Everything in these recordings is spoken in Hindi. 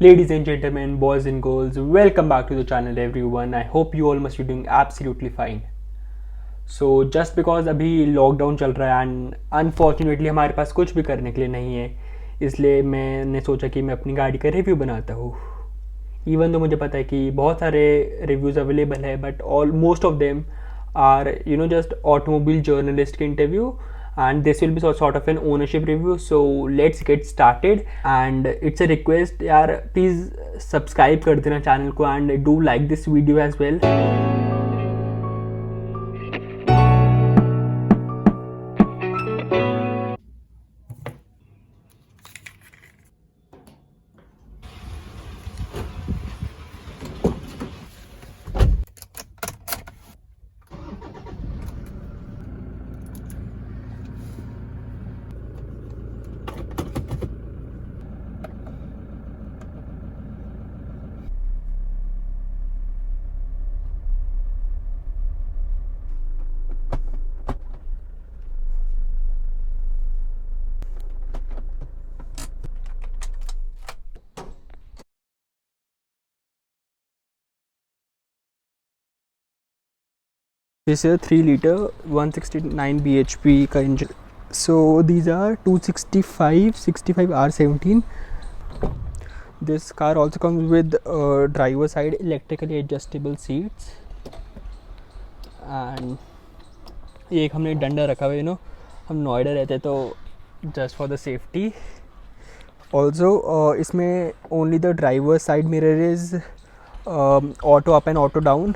Ladies and gentlemen, boys and girls, welcome back to the channel everyone. I hope you all must be doing absolutely fine. So just because अभी लॉकडाउन चल रहा है एंड अनफॉर्चुनेटली हमारे पास कुछ भी करने के लिए नहीं है, इसलिए मैंने सोचा कि मैं अपनी गाड़ी का रिव्यू बनाता हूँ. इवन तो मुझे पता है कि बहुत सारे रिव्यूज़ अवेलेबल है, but all most of them are just automobile journalist के interview, and this will be sort of an ownership review. So let's get started, and it's a request यार, please subscribe कर देना चैनल को and do like this video as well. This is a 3 liter 169 bhp का engine. So these are 265 65 R17. This car also comes with driver side electrically adjustable seats, and ये एक हमने डंडा रखा हुआ है. हम नोएडा रहते तो just for the safety. Also इसमें only the driver side mirror is auto up and auto down.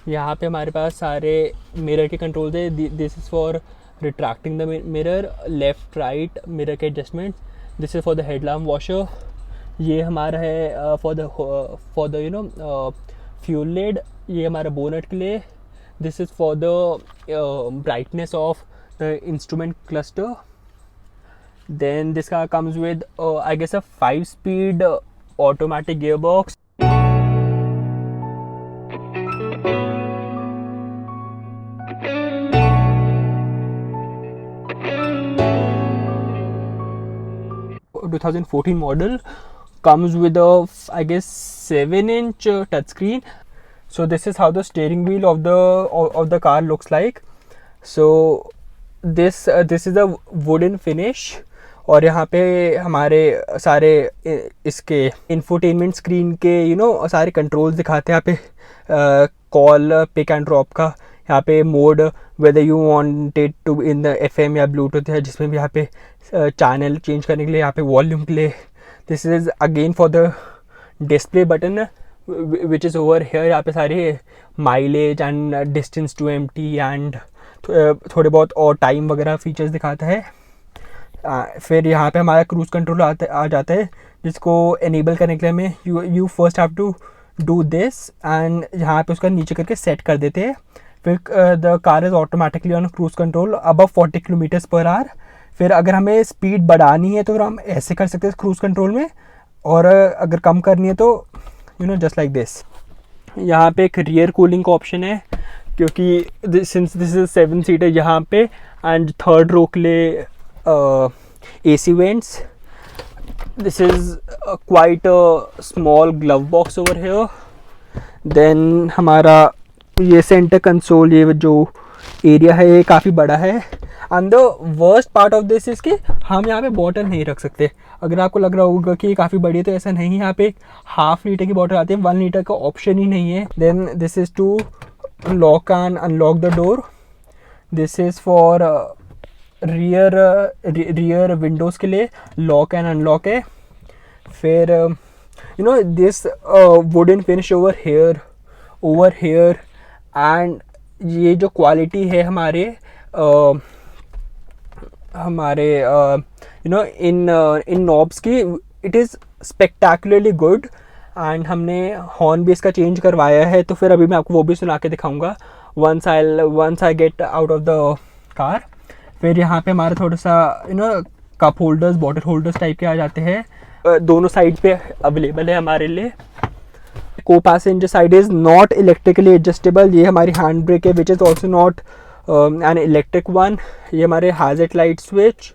यहाँ पे हमारे पास सारे मिरर के कंट्रोल्स है. This is for retracting the mirror, left right mirror के adjustment. This is for the headlamp washer. ये हमारा है फॉर द फ्यूल लेड. ये हमारा बोनट के लिए. This is for the brightness of the instrument cluster. Then this का comes with I guess a 5-speed automatic gear box. A 2014 model, comes with a I guess 7-inch touchscreen. So this is how the steering wheel of the car looks like. So this is a wooden finish. और यहाँ पे हमारे सारे इसके इंफोटेनमेंट स्क्रीन के सारे कंट्रोल्स दिखाते हैं. यहाँ पे कॉल पिक एंड ड्रॉप का, यहाँ पे mode whether you wanted to in the FM या ब्लूटूथ है, जिसमें भी यहाँ पे चैनल चेंज करने के लिए, यहाँ पे वॉल्यूम के लिए. This is again for the display button which is over here. यहाँ पे सारे mileage and distance to empty and थोड़े बहुत और टाइम वगैरह फीचर्स दिखाता है. फिर यहाँ पे हमारा क्रूज़ कंट्रोल आ जाता है, जिसको एनेबल करने के लिए हमें you first have to do this, and यहाँ पे उसका नीचे करके सेट कर देते हैं. फिर the car is automatically on cruise control above 40 km/h. फिर अगर हमें स्पीड बढ़ानी है तो फिर हम ऐसे कर सकते हैं क्रूज़ कंट्रोल में, और अगर कम करनी है तो जस्ट लाइक दिस. यहाँ पे एक रियर कूलिंग का ऑप्शन है, क्योंकि सिंस दिस इज 7 सीटर यहाँ पे, एंड थर्ड रो के लिए AC vents. This is quite a small glove box over here. Then हमारा ये सेंटर कंसोल, ये जो एरिया है ये काफ़ी बड़ा है. And the worst part of this is कि हम यहाँ पे बॉटल नहीं रख सकते. अगर आपको लग रहा होगा कि ये काफ़ी बड़ी है, तो ऐसा नहीं. यहाँ पे एक 1/2 लीटर की बॉटल आती है, 1 लीटर का ऑप्शन ही नहीं है. Then this is to lock and unlock the door. This is for rear windows के लिए लॉक एंड अनलॉक है. फिर this wooden finish over here and ये जो क्वालिटी है हमारे इन नॉब्स की, it is spectacularly good. And हमने हॉर्न भी इसका चेंज करवाया है, तो फिर अभी मैं आपको वो भी सुना के दिखाऊंगा once I get out of the car. फिर यहाँ पे हमारा थोड़ा सा cup holders, bottle holders type के आ जाते हैं. दोनों साइड पे अवेलेबल है हमारे लिए. को passenger side is not electrically adjustable. ये हमारी हैंड ब्रेक है which is also not an electric one. ये हमारे हैज़र्ड लाइट स्विच.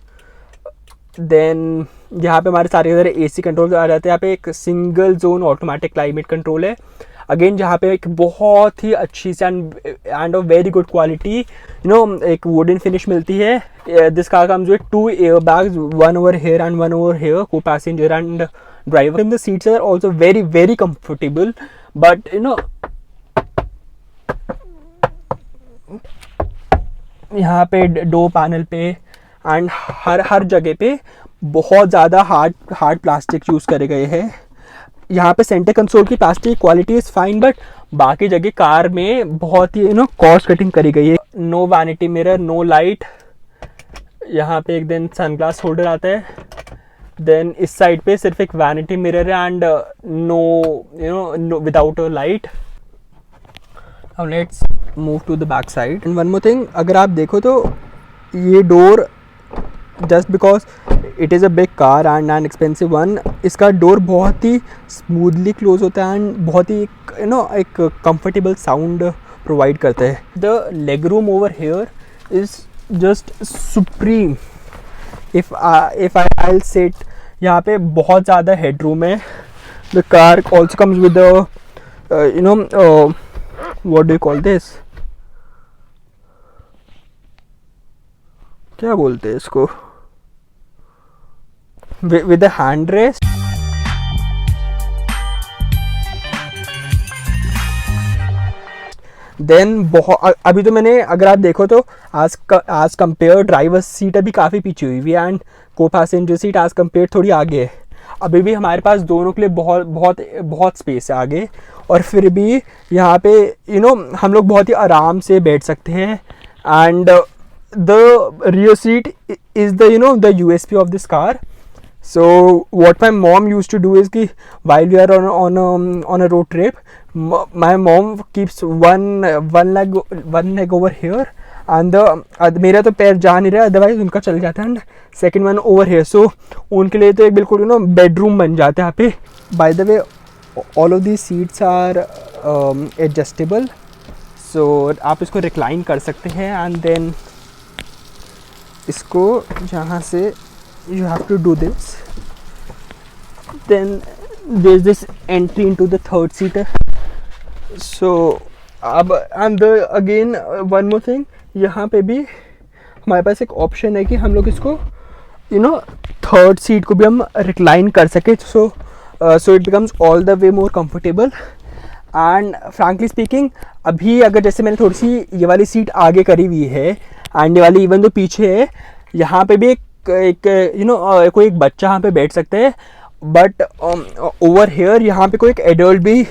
देन यहाँ पे हमारे सारे इधर AC कंट्रोल आ जाते हैं। यहाँ पे एक single zone automatic climate control है। अगेन जहाँ पे एक बहुत ही अच्छी सी and of very good quality एक वुडन फिनिश मिलती है। This car comes with 2 air bags, 1 over here and 1 over here, co passenger and driver. And the seats are also very very comfortable, but यहाँ पे डोर पैनल पे एंड हर जगह पे बहुत ज़्यादा हार्ड प्लास्टिक यूज़ करे गए हैं। यहाँ पे सेंटर कंसोल की plastic quality is fine, but बाकी जगह कार में बहुत ही कॉस्ट कटिंग करी गई है। No vanity mirror, no light. यहाँ पे एक दिन सनग्लास होल्डर आता है। देन इस साइड पे सिर्फ एक वैनिटी मिरर है and no without a light. Now let's move to the back side. And one more thing, अगर आप देखो तो ये door just because it is a big car and an expensive one, इसका डोर बहुत ही स्मूथली क्लोज होता है एंड बहुत ही एक कंफर्टेबल साउंड प्रोवाइड करता है। The leg room over here is just supreme. If I set, यहाँ पे बहुत ज़्यादा हेड रूम है। The car also comes with what do you call this, क्या बोलते हैं इसको, with a hand rest। Then अभी तो मैंने, अगर आप देखो तो आज कंपेयर ड्राइवर सीट अभी काफ़ी पीछे हुई है एंड को पैसेंजर सीट आज कंपेयर थोड़ी आगे है। अभी भी हमारे पास दोनों के लिए बहुत बहुत बहुत स्पेस है आगे, और फिर भी यहाँ पे हम लोग बहुत ही आराम से बैठ सकते हैं। And the rear seat is the USP of this car. So what my mom use to do is कि while we are on a road trip, my mom keeps one leg over here and मेरा तो पैर जा नहीं रहा, अदरवाइज उनका चल जाता है, and second one over here. So उनके लिए तो एक बिल्कुल बेडरूम बन जाता है यहाँ पे। By the way all of the seats are adjustable, so आप इसको रिक्लाइन कर सकते हैं एंड देन इसको जहाँ से you have to do this, then there's this entry into the third seater. So अब and the again one more thing, यहाँ पे भी हमारे पास एक ऑप्शन है कि हम लोग इसको थर्ड सीट को भी हम रिक्लाइन कर सके, so it becomes all the way more comfortable. And frankly speaking, अभी अगर जैसे मैंने थोड़ी सी ये वाली सीट आगे करी हुई है एंड ये वाली इवन तो पीछे है, यहाँ पे भी एक कोई एक बच्चा यहाँ पे बैठ सकता है, बट ओवर हेयर यहाँ पे कोई एक एडल्ट भी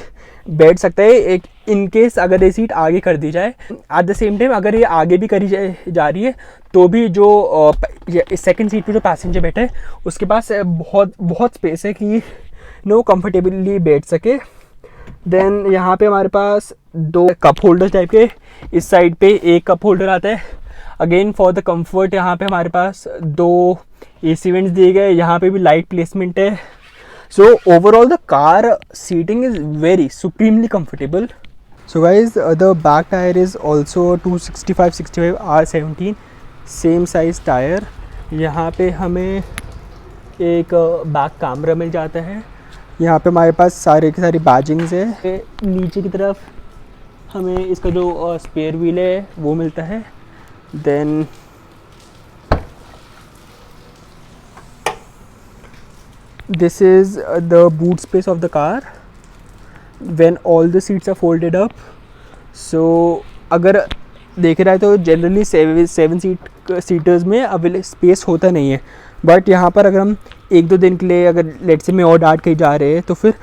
बैठ सकता है, एक इन केस अगर ये सीट आगे कर दी जाए। एट द सेम टाइम अगर ये आगे भी करी जा रही है तो भी जो सेकंड सीट पे जो पैसेंजर बैठे है उसके पास बहुत बहुत स्पेस है कि कंफर्टेबली बैठ सके। देन यहाँ पे हमारे पास 2 कप होल्डर टाइप के, इस साइड पे एक कप होल्डर आता है। अगेन फॉर द कंफर्ट यहाँ पे हमारे पास 2 AC वेंट्स दिए गए, यहाँ पे भी लाइट प्लेसमेंट है। So overall the car seating is very supremely comfortable. So guys the back tyre is also 265/65 R17 same size tyre. यहाँ पे हमें एक बैक कैमरा मिल जाता है। यहाँ पे हमारे पास सारे की सारी बैजिंग्स है। नीचे की तरफ हमें इसका जो स्पेयर व्हील है वो मिलता है। Then this is the boot space of the car when all the seats are folded up. So अगर देख रहा है तो जनरली 7 सीटर्स में अवेलेबल स्पेस होता नहीं है, बट यहाँ पर अगर हम 1-2 दिन के लिए अगर लेट से में और डांट कहीं जा रहे हैं तो फिर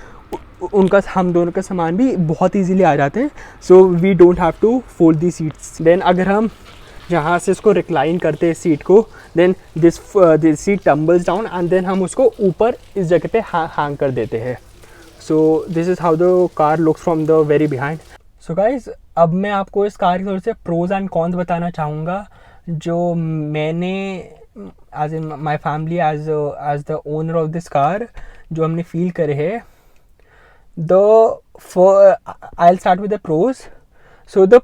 उनका हम दोनों का सामान भी बहुत इजीली आ जाते हैं। So we don't have to fold the seats. Then अगर हम जहाँ से इसको रिक्लाइन करते हैं सीट को, then this seat tumbles down and then हम उसको ऊपर इस जगह पे हैंग कर देते हैं। So this is how the car looks from the very behind. So guys, अब मैं आपको इस कार के थोड़े से प्रोज एंड कॉन्स बताना चाहूँगा जो मैंने as in my family as the owner of this car जो हमने फील करे है। I will start with the pros. So the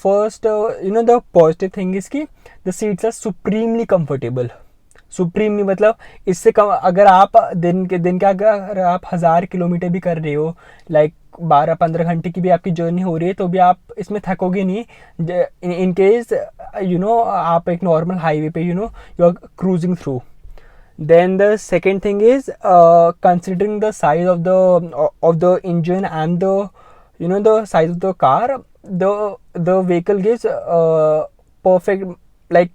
first the positive thing is कि the seats are supremely comfortable. Supremely मतलब इससे कम, अगर आप दिन के अगर आप 1000 किलोमीटर भी कर रहे हो, लाइक 12-15 घंटे की भी आपकी जर्नी हो रही है, तो भी आप इसमें थकोगे नहीं। इन केस आप एक नॉर्मल हाईवे पे you are cruising through. Then the second thing is considering the size of the engine and the size of the car, the vehicle gives perfect, like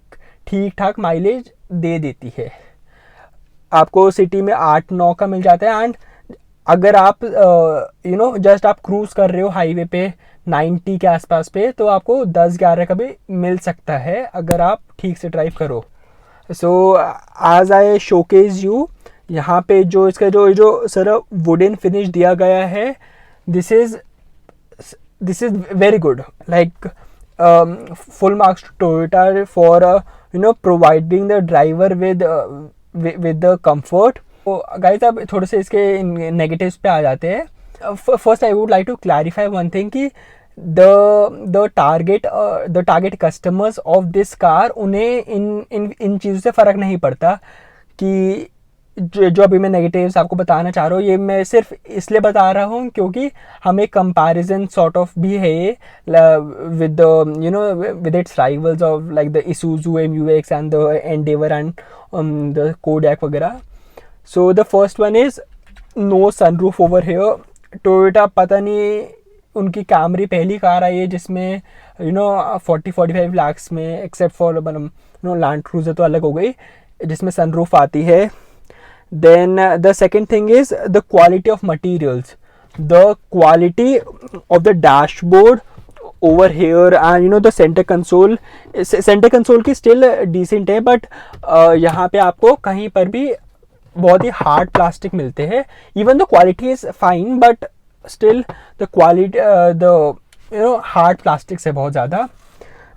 ठीक ठाक माइलेज दे देती है। आपको सिटी में 8-9 का मिल जाता है, एंड अगर आप जस्ट आप क्रूज कर रहे हो हाईवे पे 90 के आसपास पे, तो आपको 10-11 का भी मिल सकता है अगर आप ठीक से ड्राइव करो। So as I showcase you, यहाँ पे जो इसका जो सर वुडन फिनिश दिया गया है, this is very good, like full marks to Toyota for providing the driver with the comfort. तो गाइस अब थोड़े से इसके नेगेटिव्स पे आ जाते हैं। First I would like to clarify one thing कि the target customers of this car, उन्हें इन चीज़ों से फ़र्क नहीं पड़ता कि जो अभी मैं नेगेटिव्स आपको बताना चाह रहा हूँ, ये मैं सिर्फ इसलिए बता रहा हूँ क्योंकि हमें कंपैरिजन सॉर्ट ऑफ भी है ये with with its rivals of like the Isuzu MU-X and the Endeavour and the Kodiaq वगैरह। So the first one is no sunroof over here. Toyota पता नहीं, उनकी कैमरी पहली कार आई है जिसमें 40-45 लाख्स में, एक्सेप्ट फॉर लैंड क्रूजर तो अलग हो गई, जिसमें सनरूफ आती है। Then the second thing is the quality of materials, the quality of the dashboard over here and the centre console की स्टिल डिसेंट है, बट यहाँ पे आपको कहीं पर भी बहुत ही हार्ड प्लास्टिक मिलते हैं। Even the quality is fine, but still the quality the hard plastics है बहुत ज़्यादा।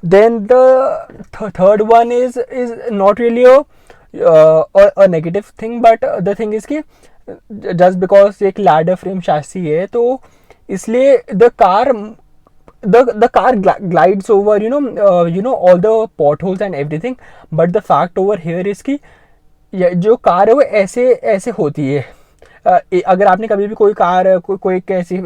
Then the third one is not really a negative thing, but the thing is कि just because एक ladder frame chassis है, तो इसलिए the car glides over all the potholes and everything, but the fact over here is कि जो कार है वो ऐसे होती है। अगर आपने कभी भी कोई कार कोई कैसी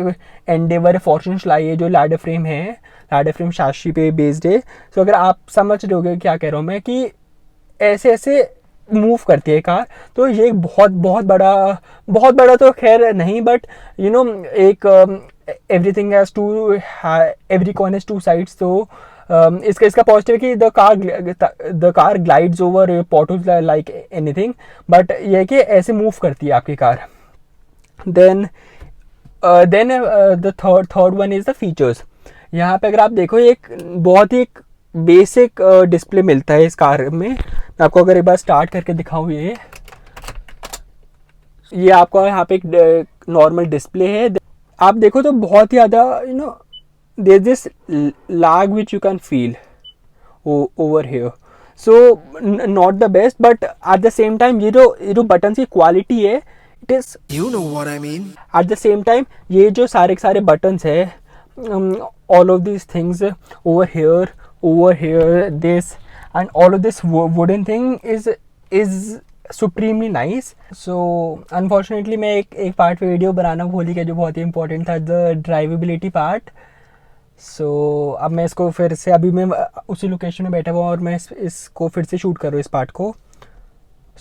एंडेवर फॉर्च्यून चलाई है जो लैडर फ्रेम शाशी पे बेस्ड है, तो अगर आप समझ रहे होगे क्या कह रहा हूँ मैं, कि ऐसे मूव करती है कार, तो ये एक बहुत बड़ा तो खैर नहीं, बट एक everything has two, every coin has two sides. तो इसका पॉजिटिव है कि the car glides over potholes like anything, but ये कि ऐसे मूव करती है आपकी कार। then the third one is the features। यहाँ पे अगर आप देखो एक बहुत ही बेसिक डिस्प्ले मिलता है इस कार में। मैं आपको अगर एक बार स्टार्ट करके दिखाऊँ, ये आपको यहाँ पे एक नॉर्मल डिस्प्ले है। आप देखो तो बहुत ही ज़्यादा there is this lag which you can feel over here, so not the best, but at the same time ये जो buttons की क्वालिटी है, it is, you know what I mean, at the same time ये जो सारे buttons है, all of these things over here, this and all of this wooden thing is supremely nice। so unfortunately मैं एक पार्ट पे वीडियो बनाना भूल गया जो बहुत ही इंपॉर्टेंट था, द ड्राइवेबिलिटी पार्ट। सो अब मैं इसको फिर से, अभी मैं उसी लोकेशन में बैठा हुआ और मैं इसको फिर से शूट कर रहा हूँ इस पार्ट को।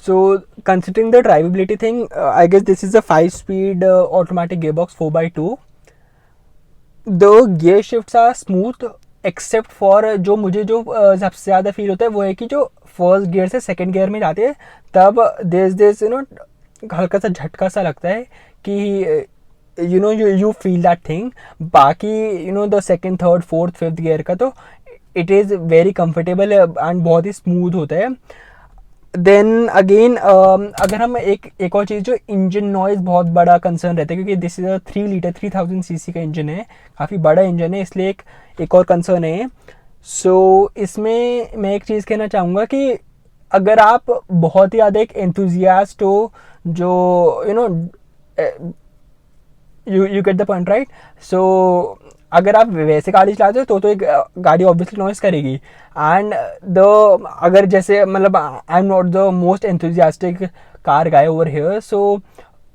So considering the drivability thing, I guess this is a 5-speed automatic gearbox 4x2। The gear shifts are smooth except for, जो मुझे जो सबसे ज़्यादा फील होता है वो है कि जो फर्स्ट गियर से सेकेंड गियर में जाते हैं तब दिस हल्का सा झटका सा लगता है कि you feel that thing। बाकी the second, third, fourth, fifth gear का तो it is very comfortable and बहुत ही स्मूथ होता है। देन अगेन अगर हम एक और चीज़, जो इंजन नॉइज़ बहुत बड़ा कंसर्न रहता है, क्योंकि this is a 3 litre 3000 cc का इंजन है, काफ़ी बड़ा इंजन है, इसलिए एक और कंसर्न है। सो इसमें मैं एक चीज़ कहना चाहूँगा कि अगर आप बहुत ही ज़्यादा एक एंथुजियास्ट हो, जो you get the point, right? So अगर आप वैसे गाड़ी चलाते हो तो एक गाड़ी ऑब्वियसली नॉइस करेगी। एंड अगर जैसे मतलब I am not the most enthusiastic car guy over here, so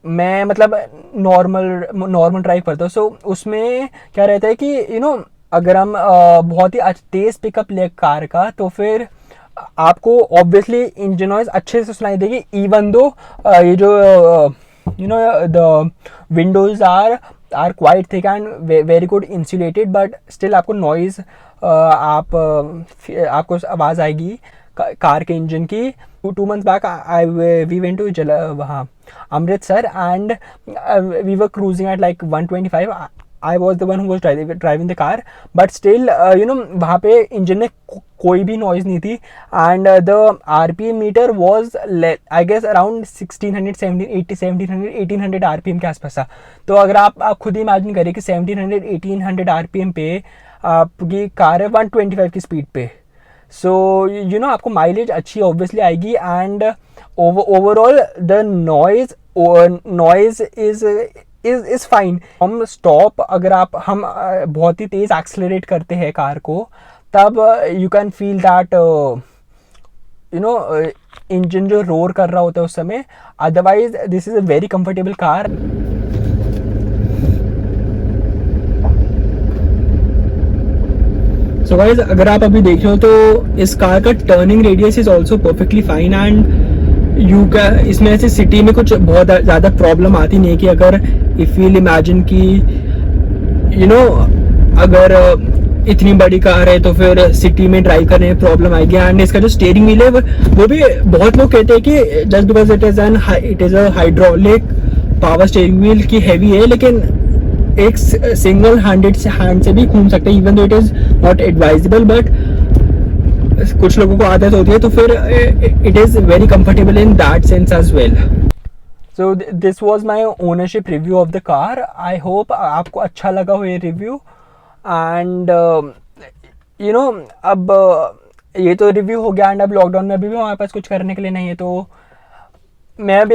मैं मतलब नॉर्मल ड्राइव करता हूँ। सो उसमें क्या रहता है कि अगर हम बहुत ही तेज़ पिकअप ले कार का, तो फिर आपको ऑब्वियसली इंजन नॉइज अच्छे से सुनाई देगी, इवन दो ये जो the windows are quite thick and very good insulated, but still आपको नॉइज आपको आवाज़ आएगी कार के इंजन की। 2 months back we went to वहाँ Amritsar, and we were cruising at like 125. I was the one who was driving the car, but still वहाँ पे इंजन में कोई भी नॉइज़ नहीं थी, and the RPM meter was I guess around 1600, 1700, 1800 RPM के आसपास था। तो अगर आप खुद इमेजिन करें कि 1700, 1800 RPM पे आपकी कार है 125 की स्पीड पे, सो आपको माइलेज अच्छी ऑब्वियसली आएगी। And overall the noise is fine. हम स्टॉप अगर हम बहुत ही तेज़ एक्सेलरेट करते हैं कार को, तब you can feel that engine जो रोर कर रहा होता है उस समय। Otherwise this is a very comfortable car. So guys, अगर आप अभी देख रहे हो तो इस कार का turning radius is also perfectly fine, and इसमें ऐसे सिटी में कुछ बहुत ज़्यादा प्रॉब्लम आती नहीं है कि अगर इफ वील इमेजिन कि अगर इतनी बड़ी कार है तो फिर सिटी में ड्राइव करने में प्रॉब्लम आएगी। एंड इसका जो स्टीयरिंग व्हील है वो भी बहुत लोग कहते हैं कि just because it is a hydraulic power steering wheel की हैवी है, लेकिन एक सिंगल हैंड से भी घूम सकते हैं, even though it is not advisable, but कुछ लोगों को आदत होती है, तो फिर it is very comfortable in that sense as well. So this was my ownership review of the car. I hope आपको अच्छा लगा हो ये रिव्यू। एंड अब ये तो रिव्यू हो गया, एंड अब लॉकडाउन में अभी भी हमारे पास कुछ करने के लिए नहीं है, तो मैं अब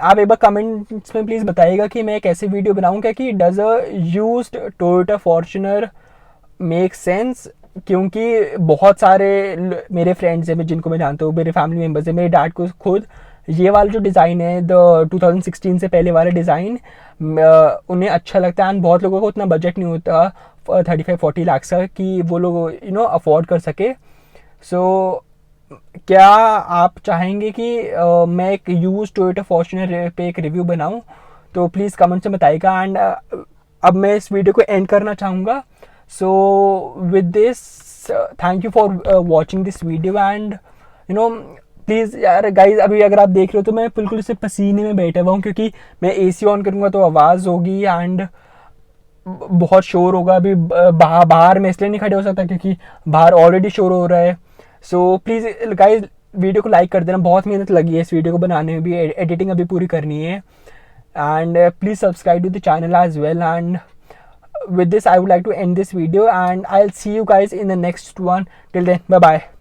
आप एक बार कमेंट्स में प्लीज़ बताइएगा कि मैं कैसे वीडियो बनाऊँ, क्या कि does a used Toyota Fortuner make sense. क्योंकि बहुत सारे मेरे फ्रेंड्स हैं जिनको मैं जानता हूँ, मेरे फैमिली मेम्बर्स हैं, मेरे डैड को खुद ये वाला जो डिज़ाइन है द 2016 से पहले वाला डिज़ाइन उन्हें अच्छा लगता है। एंड बहुत लोगों को उतना बजट नहीं होता 35-40 लाख का कि वो लोग अफोर्ड कर सके। सो क्या आप चाहेंगे कि मैं एक यूज टोयोटा फॉर्च्यूनर पे एक रिव्यू बनाऊं, तो प्लीज़ कमेंट में बताइएगा। एंड अब मैं इस वीडियो को एंड करना चाहूँगा। So with this, thank you for watching this video. And please यार गाइज, अभी अगर आप देख रहे हो तो मैं बिल्कुल से पसीने में बैठा हुआ हूँ, क्योंकि मैं AC ऑन करूँगा तो आवाज़ होगी एंड बहुत शोर होगा। अभी बाहर मैं इसलिए नहीं खड़े हो सकता क्योंकि बाहर ऑलरेडी शोर हो रहा है। सो प्लीज़ गाइज, वीडियो को लाइक कर देना, बहुत मेहनत लगी है इस वीडियो को बनाने में भी, एडिटिंग अभी पूरी करनी है। And please subscribe to the channel as well. And with this I would like to end this video, and I'll see you guys in the next one. Till then, bye bye.